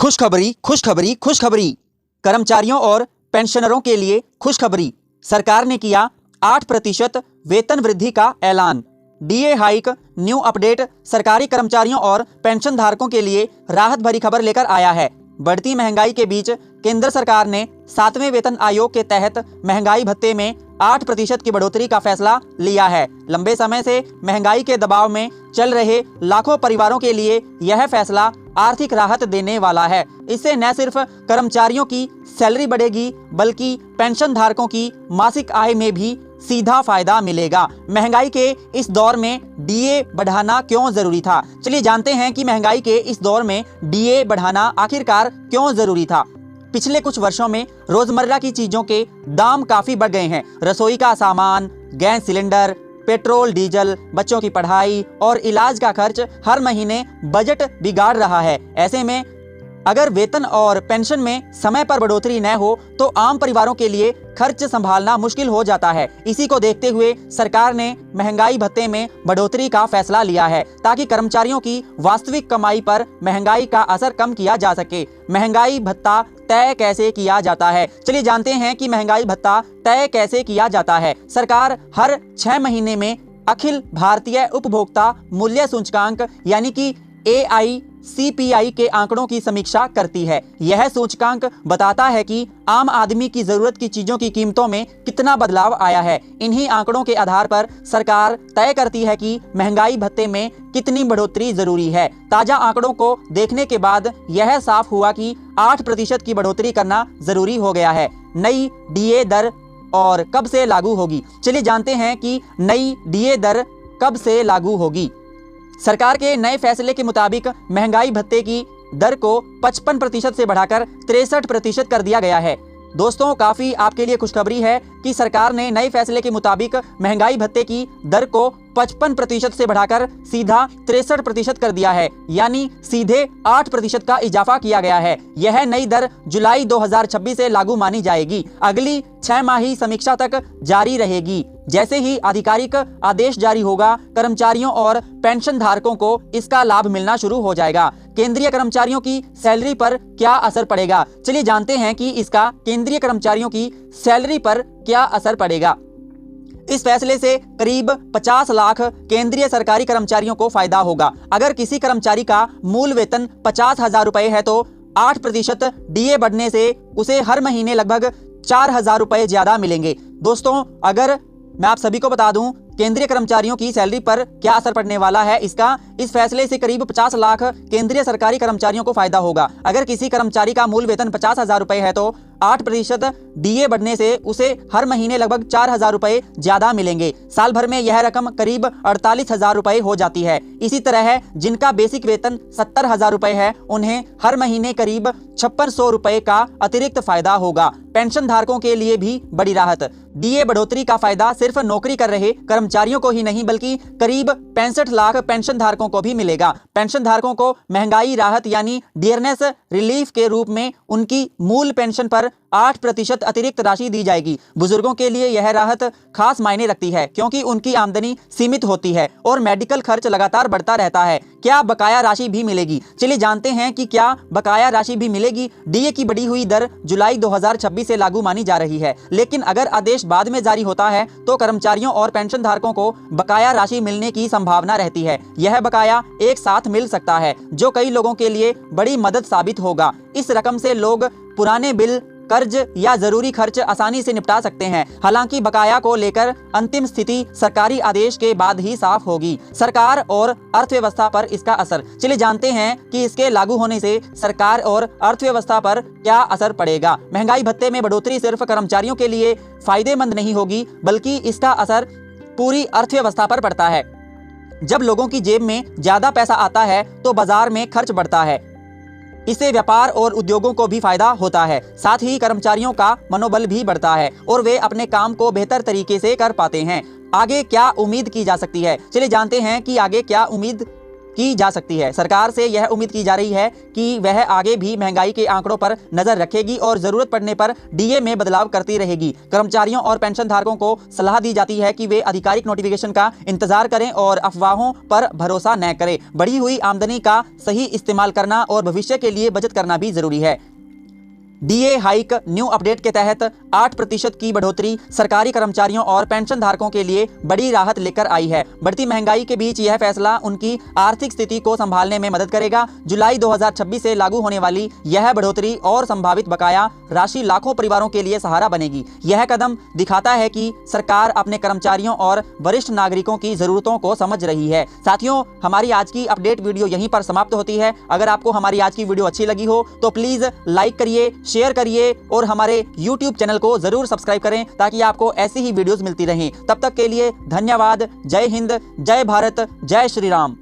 खुशखबरी खुशखबरी खुशखबरी। कर्मचारियों और पेंशनरों के लिए खुशखबरी। सरकार ने किया 8% वेतन वृद्धि का ऐलान। डीए हाइक न्यू अपडेट सरकारी कर्मचारियों और पेंशन धारकों के लिए राहत भरी खबर लेकर आया है। बढ़ती महंगाई के बीच केंद्र सरकार ने 7वें वेतन आयोग के तहत महंगाई भत्ते में 8% की बढ़ोतरी का फैसला लिया है। लंबे समय से महंगाई के दबाव में चल रहे लाखों परिवारों के लिए यह फैसला आर्थिक राहत देने वाला है। इससे न सिर्फ कर्मचारियों की सैलरी बढ़ेगी बल्कि पेंशन धारकों की मासिक आय में भी सीधा फायदा मिलेगा। महंगाई के इस दौर में डीए बढ़ाना क्यों जरूरी था? चलिए जानते हैं कि महंगाई के इस दौर में डीए बढ़ाना आखिरकार क्यों जरूरी था। पिछले कुछ वर्षों में रोजमर्रा की चीजों के दाम काफी बढ़ गए हैं। रसोई का सामान, गैस सिलेंडर, पेट्रोल डीजल, बच्चों की पढ़ाई और इलाज का खर्च हर महीने बजट बिगाड़ रहा है। ऐसे में अगर वेतन और पेंशन में समय पर बढ़ोतरी न हो तो आम परिवारों के लिए खर्च संभालना मुश्किल हो जाता है। इसी को देखते हुए सरकार ने महंगाई भत्ते में बढ़ोतरी का फैसला लिया है ताकि कर्मचारियों की वास्तविक कमाई पर महंगाई का असर कम किया जा सके। महंगाई भत्ता तय कैसे किया जाता है? चलिए जानते हैं कि महंगाई भत्ता तय कैसे किया जाता है। सरकार हर 6 महीने में अखिल भारतीय उपभोक्ता मूल्य सूचकांक यानी कि AICPI के आंकड़ों की समीक्षा करती है। यह सूचकांक बताता है कि आम आदमी की जरूरत की चीजों की कीमतों में कितना बदलाव आया है। इन्हीं आंकड़ों के आधार पर सरकार तय करती है कि महंगाई भत्ते में कितनी बढ़ोतरी जरूरी है। ताजा आंकड़ों को देखने के बाद यह साफ हुआ कि 8% की बढ़ोतरी करना जरूरी हो गया है। नई डीए दर और कब से लागू होगी? चलिए जानते हैं कि नई डीए दर कब से लागू होगी। सरकार के नए फैसले के मुताबिक महंगाई भत्ते की दर को 55% से बढ़ाकर 63% कर दिया गया है। दोस्तों, काफी आपके लिए खुशखबरी है कि सरकार ने नए फैसले के मुताबिक महंगाई भत्ते की दर को 55% से बढ़ाकर सीधा 63% कर दिया है, यानी सीधे 8% का इजाफा किया गया है। यह नई दर जुलाई 2026 से लागू मानी जाएगी। अगली 6 माही समीक्षा तक जारी रहेगी। जैसे ही आधिकारिक आदेश जारी होगा, कर्मचारियों और पेंशन धारकों को इसका लाभ मिलना शुरू हो जाएगा। केंद्रीय कर्मचारियों की सैलरी पर क्या असर पड़ेगा? चलिए जानते हैं कि इसका केंद्रीय कर्मचारियों की सैलरी पर क्या असर पड़ेगा। इस फैसले से करीब 50 लाख केंद्रीय सरकारी कर्मचारियों को फायदा होगा। अगर किसी कर्मचारी का मूल वेतन 50,000 रुपए है तो 8% डीए बढ़ने से उसे हर महीने लगभग 4,000 रुपए ज्यादा मिलेंगे। दोस्तों, अगर मैं आप सभी को बता दूं केंद्रीय कर्मचारियों की सैलरी पर क्या असर पड़ने वाला है, इस फैसले से करीब 50 लाख केंद्रीय सरकारी कर्मचारियों को फायदा होगा। अगर किसी कर्मचारी का मूल वेतन 50,000 रुपए है तो 8% डीए बढ़ने से उसे हर महीने लगभग 4,000 रुपए ज्यादा मिलेंगे। साल भर में यह रकम करीब 48,000 रुपए हो जाती है। इसी तरह जिनका बेसिक वेतन 70,000 रुपए है उन्हें हर महीने करीब 5600 रुपए का अतिरिक्त फायदा होगा। पेंशन धारकों के लिए भी बड़ी राहत। डीए बढ़ोतरी का फायदा सिर्फ नौकरी कर रहे कर्मचारियों को ही नहीं बल्कि करीब 65 लाख पेंशन धारकों को भी मिलेगा। पेंशन धारकों को महंगाई राहत यानी डियरनेस रिलीफ के रूप में उनकी मूल पेंशन पर 8% अतिरिक्त राशि दी जाएगी। बुजुर्गों के लिए यह राहत खास मायने रखती है क्योंकि उनकी आमदनी सीमित होती है और मेडिकल खर्च लगातार बढ़ता रहता है। क्या बकाया राशि भी मिलेगी? चलिए जानते हैं कि क्या बकाया राशि भी मिलेगी। डीए की बढ़ी हुई दर जुलाई 2026 से लागू मानी जा रही है, लेकिन अगर आदेश बाद में जारी होता है तो कर्मचारियों और पेंशन धारकों को बकाया राशि मिलने की संभावना रहती है। यह बकाया एक साथ मिल सकता है जो कई लोगों के लिए बड़ी मदद साबित होगा। इस रकम से लोग पुराने बिल, कर्ज या जरूरी खर्च आसानी से निपटा सकते हैं। हालांकि बकाया को लेकर अंतिम स्थिति सरकारी आदेश के बाद ही साफ होगी। सरकार और अर्थव्यवस्था पर इसका असर। चलिए जानते हैं कि इसके लागू होने से सरकार और अर्थव्यवस्था पर क्या असर पड़ेगा। महंगाई भत्ते में बढ़ोतरी सिर्फ कर्मचारियों के लिए फायदेमंद नहीं होगी बल्कि इसका असर पूरी अर्थव्यवस्था पर पड़ता है। जब लोगों की जेब में ज्यादा पैसा आता है तो बाजार में खर्च बढ़ता है। इससे व्यापार और उद्योगों को भी फायदा होता है। साथ ही कर्मचारियों का मनोबल भी बढ़ता है और वे अपने काम को बेहतर तरीके से कर पाते हैं। आगे क्या उम्मीद की जा सकती है? चलिए जानते हैं कि आगे क्या उम्मीद की जा सकती है। सरकार से यह उम्मीद की जा रही है कि वह आगे भी महंगाई के आंकड़ों पर नजर रखेगी और जरूरत पड़ने पर डीए में बदलाव करती रहेगी। कर्मचारियों और पेंशन धारकों को सलाह दी जाती है कि वे आधिकारिक नोटिफिकेशन का इंतजार करें और अफवाहों पर भरोसा न करें। बढ़ी हुई आमदनी का सही इस्तेमाल करना और भविष्य के लिए बचत करना भी जरूरी है। डीए हाइक न्यू अपडेट के तहत 8% की बढ़ोतरी सरकारी कर्मचारियों और पेंशन धारकों के लिए बड़ी राहत लेकर आई है। बढ़ती महंगाई के बीच यह फैसला उनकी आर्थिक स्थिति को संभालने में मदद करेगा। जुलाई 2026 से लागू होने वाली यह बढ़ोतरी और संभावित बकाया राशि लाखों परिवारों के लिए सहारा बनेगी। यह कदम दिखाता है कि सरकार अपने कर्मचारियों और वरिष्ठ नागरिकों की जरूरतों को समझ रही है। साथियों, हमारी आज की अपडेट वीडियो यहीं पर समाप्त होती है। अगर आपको हमारी आज की वीडियो अच्छी लगी हो तो प्लीज लाइक करिए, शेयर करिए और हमारे YouTube चैनल को जरूर सब्सक्राइब करें ताकि आपको ऐसी ही वीडियोस मिलती रहें। तब तक के लिए धन्यवाद। जय हिंद, जय भारत, जय श्री राम।